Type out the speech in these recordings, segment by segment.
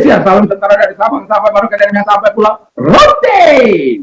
Indonesia, salam tentara dari Sabang sampai Merauke dan yang sampai Pulau Rote.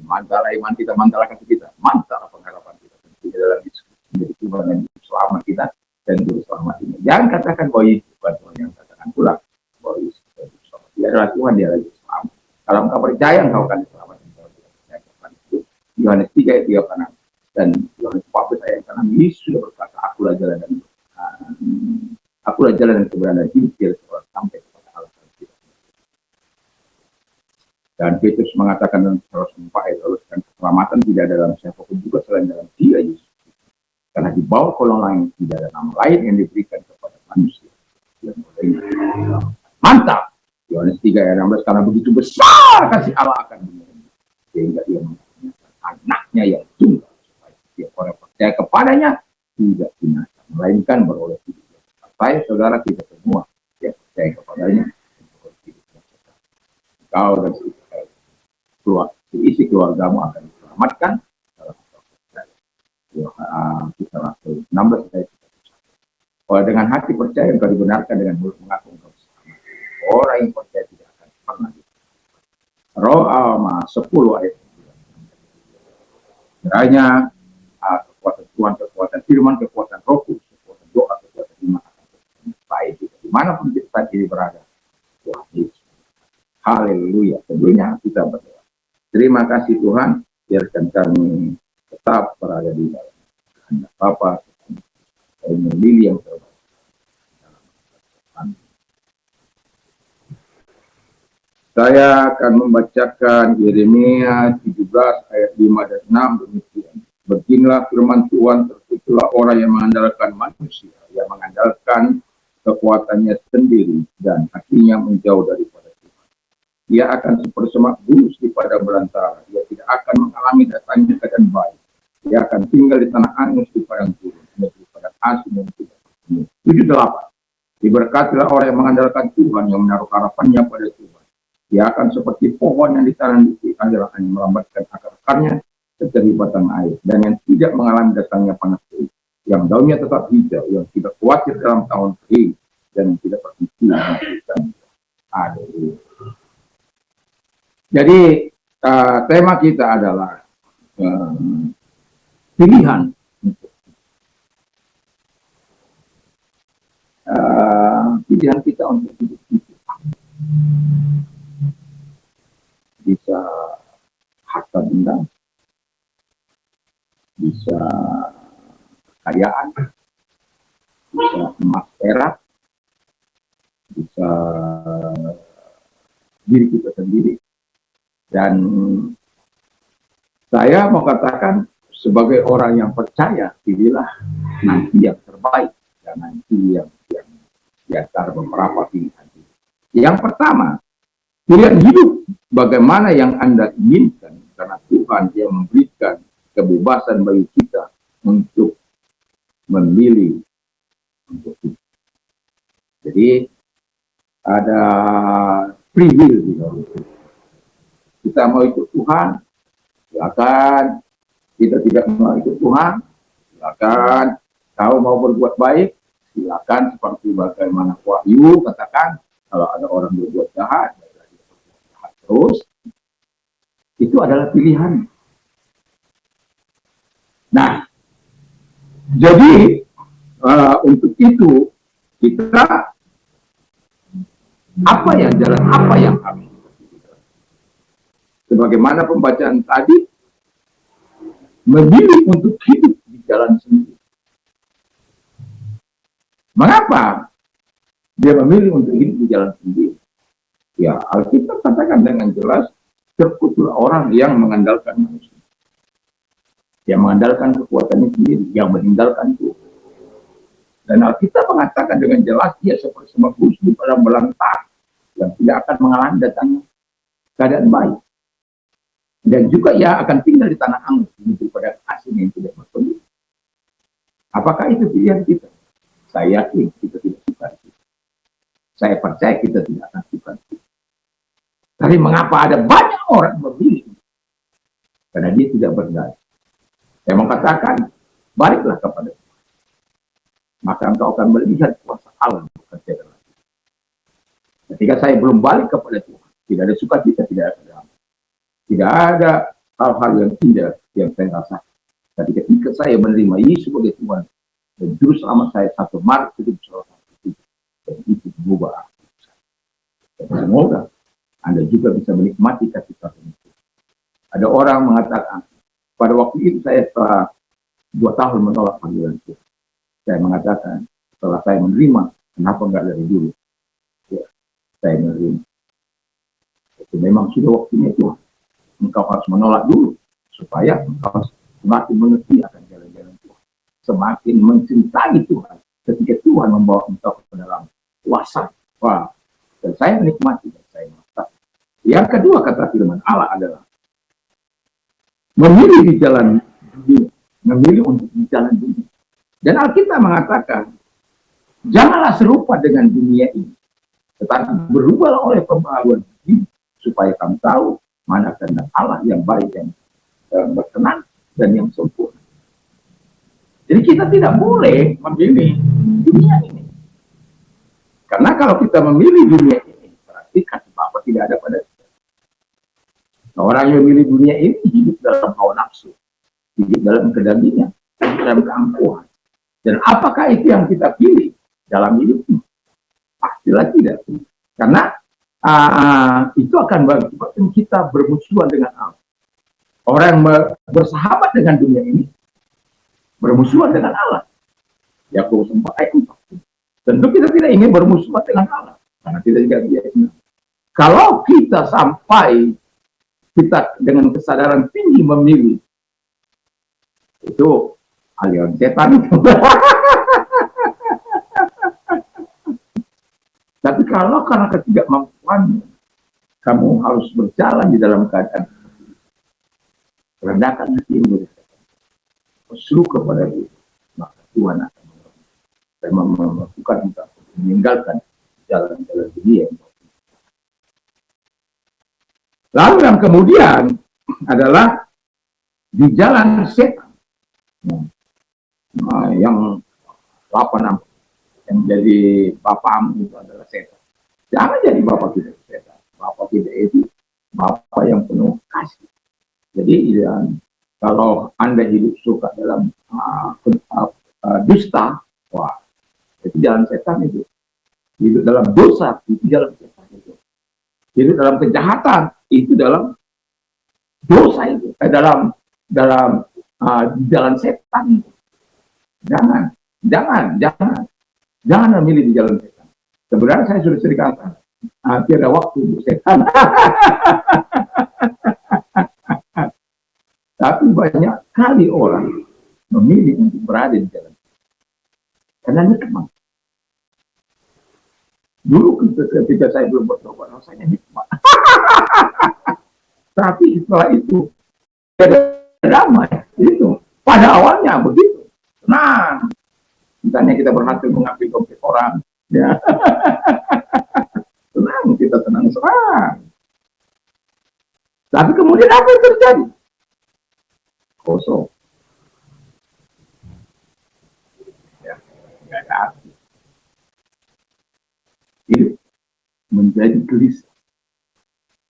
Mantap iman kita, mantap kasih kita, mantap pengharapan kita tentunya dalam menjadi Tuhan yang selamat kita dan juru selamat ini. Jangan katakan bahwa Yesus bukan Tuhan, yang katakan pula bahwa Yesus selamat. Dia adalah Tuhan, dia adalah selamat. Kalau engkau percaya, engkau akan diselamatkan. Yohanes 3 ayat 3 kanan dan Yohanes 14 ayat kanan, Yesus sudah berkata, akulah jalan dan kebenaran hidup, dia sampai kepada Allah. Dan Petrus mengatakan dalam surah 4 ayat 12, dan keselamatan tidak ada dalam siapapun juga selain dalam Dia Yesus. Karena di bawah kolong langit tidak ada nama lain yang diberikan kepada manusia yang boleh. Mantap. Yohanes 3 ayat 16, karena begitu besar kasih Allah akan dunia sehingga dia mengajarkan anaknya yang tunggal supaya setiap orang percaya kepadanya tidak binasa melainkan beroleh hidup. Saya saudara kita semua yang percaya kepadanya beroleh hidup. Kau dan isi keluargamu akan diselamatkan dalam kisah Rasul 16 ayat 1. Kalau dengan hati percaya engkau dibenarkan, dengan mulut mengaku engkau selamat. Orang yang percaya tidak akan pernah Roma 10 ayat 9. Kiranya kekuatan Tuhan, kekuatan firman, kekuatan Roh Kudus, kekuatan doa, kekuatan iman akan baik dimanapun kita diri berada. Tuhan Yesus. Haleluya. Tentunya kita berdoa. Terima kasih Tuhan, biarkan kami tetap berada di dalam kehendak Bapa, memilih yang terbaik. Saya akan membacakan Yeremia 17 ayat 5 dan 6 demikian. Beginilah firman Tuhan, terkutuklah orang yang mengandalkan manusia, yang mengandalkan kekuatannya sendiri dan hatinya menjauh daripada Tuhan. Dia akan seperti semak bulus di padang belantara. Dia tidak akan mengalami datangnya keadaan baik. Dia akan tinggal di tanah angus di padang gurun, negeri padang asing yang tidak bertemu. 7-8. Diberkatilah orang yang mengandalkan Tuhan, yang menaruh harapannya pada Tuhan. Dia akan seperti pohon yang ditanam di air angin, melambatkan akar-akarnya seperti batang air, dan yang tidak mengalami datangnya panas terik, yang daunnya tetap hijau, yang tidak khawatir dalam tahun kering, dan yang tidak berhenti. Jadi tema kita adalah pilihan. Pilihan kita untuk hidup itu bisa harta benda, bisa kekayaan, bisa emas perak, bisa diri kita sendiri. Dan saya mau katakan sebagai orang yang percaya, pilihlah nanti yang terbaik dan nanti yang di antara beberapa pilihan. Yang pertama, pilihan hidup bagaimana yang Anda inginkan, karena Tuhan yang memberikan kebebasan bagi kita untuk memilih untuk hidup. Jadi ada free will di dalam itu. Kita mau ikut Tuhan, silakan. Kita tidak mau ikut Tuhan, silakan. Kau mau berbuat baik, silakan. Seperti bagaimana Wahyu katakan, kalau ada orang berbuat jahat terus, itu adalah pilihan. Nah, jadi untuk itu kita jalan apa yang harus kita pilih? Sebagaimana pembacaan tadi, memilih untuk hidup di jalan sendiri. Mengapa dia memilih untuk hidup di jalan sendiri? Ya, Alkitab katakan dengan jelas, terkutuklah orang yang mengandalkan manusia, yang mengandalkan kekuatannya sendiri, yang meninggalkan Tuhan. Dan Alkitab mengatakan dengan jelas, dia seperti semak bulus di padang belantara yang tidak akan mengalami datangnya keadaan baik. Dan juga ia akan tinggal di tanah angus, di padang asing yang tidak bertemu. Apakah itu pilihan kita? Saya yakin kita tidak suka itu. Saya percaya kita tidak akan suka itu. Tapi mengapa ada banyak orang memilih? Karena dia tidak berdaya. Saya mau katakan, baliklah kepada Tuhan. Maka engkau akan melihat kuasa Allah bekerja dalam hidup. Ketika saya belum balik kepada Tuhan, tidak ada sukacita, tidak ada damai. Tidak ada hal-hal yang indah yang saya rasakan. Tapi ketika saya menerima Yesus sebagai Tuhan dan Juru Selamat saya 1 Maret 1987, dan itu berubah. Dan semoga Anda juga bisa menikmati kasih Tuhan itu. Ada orang mengatakan, pada waktu itu saya setelah 2 tahun menolak panggilan Tuhan. Saya mengatakan, setelah saya menerima, kenapa enggak dari dulu? Ya, saya menerima. Itu memang sudah waktunya Tuhan. Engkau harus menolak dulu, supaya engkau semakin mengerti akan jalan-jalan Tuhan. Semakin mencintai Tuhan. Ketika Tuhan membawa engkau ke dalam kuasa. Wah, dan saya menikmati, dan saya merasakan. Yang kedua kata firman Allah adalah, memilih di jalan dunia. Memilih untuk di jalan dunia. Dan Alkitab mengatakan, janganlah serupa dengan dunia ini, tetapi berubahlah oleh pembaharuan diri, supaya kamu tahu mana kehendak Allah yang baik, yang berkenan, dan yang sempurna. Jadi kita tidak boleh memilih dunia ini. Karena kalau kita memilih dunia ini, berarti kasih Bapa tidak ada pada kita. Nah, orang yang memilih dunia ini hidup dalam hawa nafsu, hidup dalam kedagingan, hidup dalam keangkuhan. Dan apakah itu yang kita pilih dalam hidup ini? Pastilah tidak. Karena itu akan mengakibatkan kita bermusuhan dengan Allah. Orang yang bersahabat dengan dunia ini bermusuhan dengan Allah. Yakobus 4 ayat 4. Tentu kita tidak ingin bermusuhan dengan Allah, karena kita juga biasa. Kalau kita sampai kita dengan kesadaran tinggi memilih, itu aliran setan itu. Tapi kalau karena ketidakmampuan, kamu harus berjalan di dalam keadaan rendahkan hati yang berseru kepada Dia, maka Tuhan akan melakukan kita meninggalkan jalan-jalan dunia. Lalu yang kemudian adalah di jalan setan. Nah, yang 8 yang jadi bapamu itu adalah setan. Jangan jadi bapak kita setan. Bapak kita itu bapak yang penuh kasih. Jadi kalau Anda hidup suka dalam dusta, wah, itu jalan setan itu. Hidup dalam dosa, itu jalan setan itu. Hidup dalam kejahatan, itu dalam dosa itu. Dalam jalan setan itu. Jangan memilih di jalan setan. Sebenarnya saya sudah sering katakan, tiada waktu untuk setan. Tapi banyak kali orang memilih untuk berada di jalan setan. Karena nikmat. Dulu ketika saya belum bertobat, rasanya nikmat. Tapi setelah itu, ada damai. Itu pada awalnya begitu. Senang. Misalnya kita berhasil mengambil dompet orang, ya. Senang, kita senang. Tapi kemudian apa yang terjadi? Kosong. Ya, nggak ada arti. Hidup menjadi gelisah.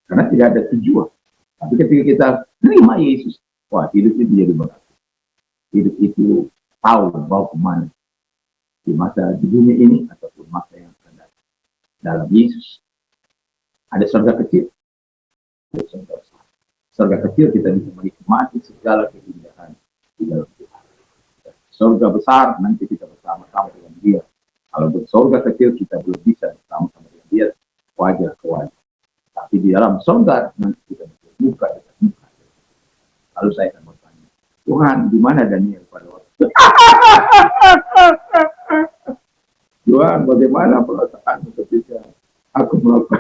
Karena tidak ada tujuan. Tapi ketika kita terima Yesus, wah, hidup itu jadi berarti. Hidup itu tahu bahwa kemana. Di masa di dunia ini ataupun masa yang akan datang. Dalam Yesus ada surga kecil, ada surga besar. Surga kecil kita bisa menikmati segala keindahan di dalam Tuhan. Surga besar nanti kita bersama-sama dengan Dia. Kalau untuk surga kecil kita belum bisa bersama-sama dengan Dia, wajah ke wajah. Tapi di dalam surga nanti kita bisa buka dekat muka. Lalu saya akan bertanya, Tuhan, di mana Daniel pada waktu itu? Tuhan, bagaimana perasaan ketika aku melakukan?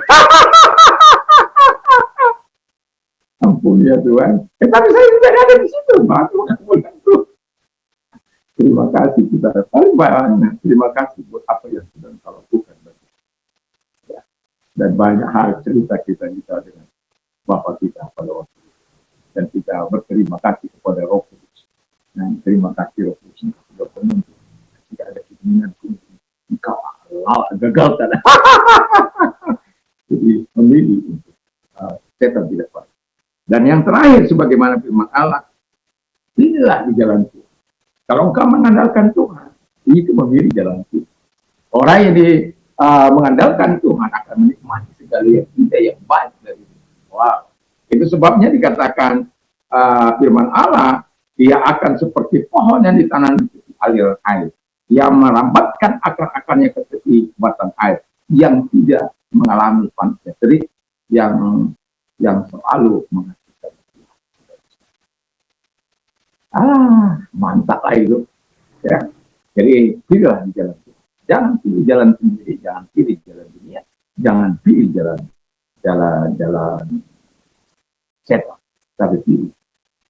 Ampun ya Tuhan. Tapi saya tidak ada di situ. Terima kasih kita paling banyak. Terima kasih buat apa yang sudah Engkau lakukan. Ya. Dan banyak hal cerita kita dengan Bapak kita pada waktu itu. Dan kita berterima kasih kepada Roh Kudus. Dan terima kasih Roh Kudus yang sudah menuntut. Jika ada keinginan Engkau gagalkan. Dan yang terakhir, sebagaimana firman Allah, pilihlah di jalan Tuhan. Kalau engkau mengandalkan Tuhan, itu memilih jalan Tuhan. Orang yang mengandalkan Tuhan akan menikmati segala yang indah yang baik dari Tuhan. Wow. Itu sebabnya dikatakan firman Allah, dia akan seperti pohon yang ditanam di tepi aliran air, yang merambatkan akar-akarnya ke tepi batang air, yang tidak mengalami panas terik, yang selalu menghasilkan. Mantap lah itu. Ya. Jadi pilihlah di jalan Tuhan. Jangan pilih jalan sendiri, jangan pilih jalan dunia, jangan pilih jalan setan, tapi pilih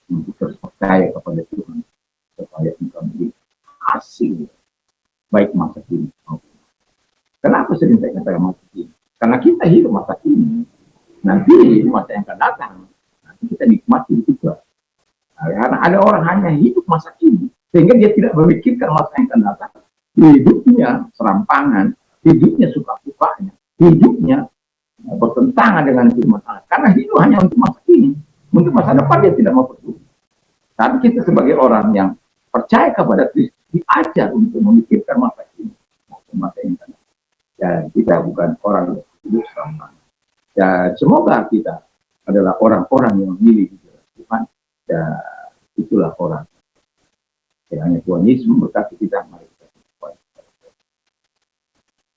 untuk terus percaya kepada Tuhan supaya engkau menjadi hasil baik masa kini. Kenapa sering saya katakan masa kini? Karena kita hidup masa kini, nanti masa yang akan datang, nanti kita nikmati juga. Nah, karena ada orang hanya hidup masa kini, sehingga dia tidak memikirkan masa yang akan datang. Hidupnya serampangan, hidupnya suka-sukanya, hidupnya bertentangan dengan firman Allah. Karena hidup hanya untuk masa kini, untuk masa depan dia tidak mau peduli. Tapi kita sebagai orang yang percaya kepada Kristus diajar untuk memikirkan masa kini, masa yang akan datang. Dan kita bukan orang yang hidup serampangan. Dan semoga kita adalah orang-orang yang memilih Tuhan. Dan itulah orang. Kiranya Tuhan Yesus memberkati kita. Mari kita berdoa.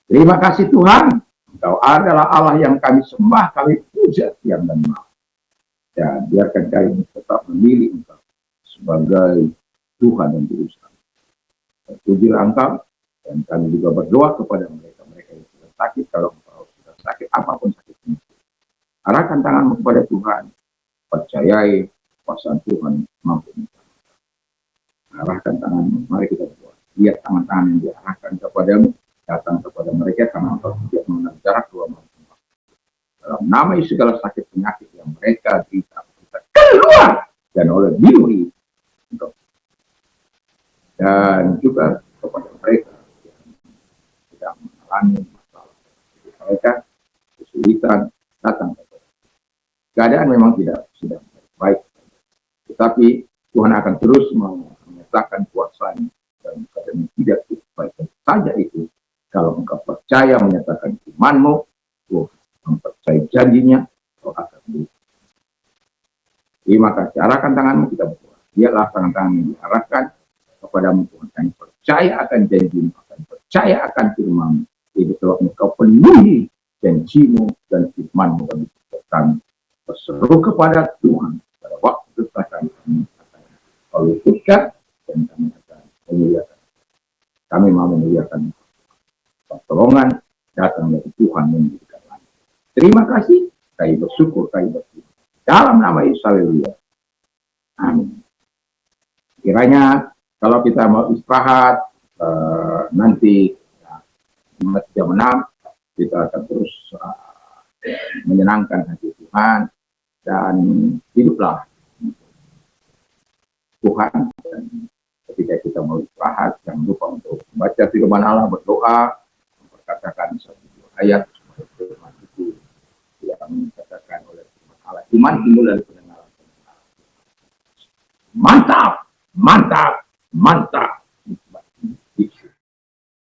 Terima kasih Tuhan, Engkau adalah Allah yang kami sembah, kami puja siang dan malam. Dan biarkan kami tetap memilih Engkau sebagai Tuhan yang berusaha. Pujilah Engkau, dan kami juga berdoa kepada mereka yang sudah sakit. Kalau Engkau sudah sakit, apapun sakitnya, arahkan tanganmu kepada Tuhan, percayai kuasa Tuhan mampu. Arahkan tanganmu, mari kita berdoa. Lihat tangan-tangan yang diarahkan kepadamu, datang kepada mereka karena Engkau tidak mengenal jarak dua manusia. Dalam nama Yesus, segala sakit penyakit yang mereka derita, kita keluar dan oleh diri Engkau. Dan juga kepada mereka yang tidak mengalami masalah, mereka kesulitan datang kepada. Keadaan memang tidak sudah baik, tetapi Tuhan akan terus menyatakan kuasa-Nya dan keadaan tidak baik saja itu. Kalau engkau percaya menyatakan imanmu, mempercayai janjinya, kau akan hidup. Terima kasih. Arahkan tanganmu, kita berdoa. Biarlah tangan-tangan yang diarahkan kepadamu Tuhan. Kami percaya akan janjimu, akan percaya akan firman-Mu. Jadi kalau engkau penuhi janjimu dan firman-Mu bagi kami, berseru kepada Tuhan pada waktu kami akan wujudkan dan kami akan memuliakan. Kami mau memuliakan pertolongan datang dari Tuhan yang memberikan langit. Terima kasih, kami bersyukur, kami bersyukur. Dalam nama Yesus, haleluya. Amin. Kiranya kalau kita mau istirahat nanti jam 6 kita akan terus menyenangkan hati Tuhan dan hiduplah Tuhan. Dan ketika kita mau istirahat, jangan lupa untuk membaca firman Allah, berdoa, memperkatakan satu ayat firman itu yang dikatakan oleh firman Allah. Iman timbul dari pendengaran. Mantap, mantap, mantap.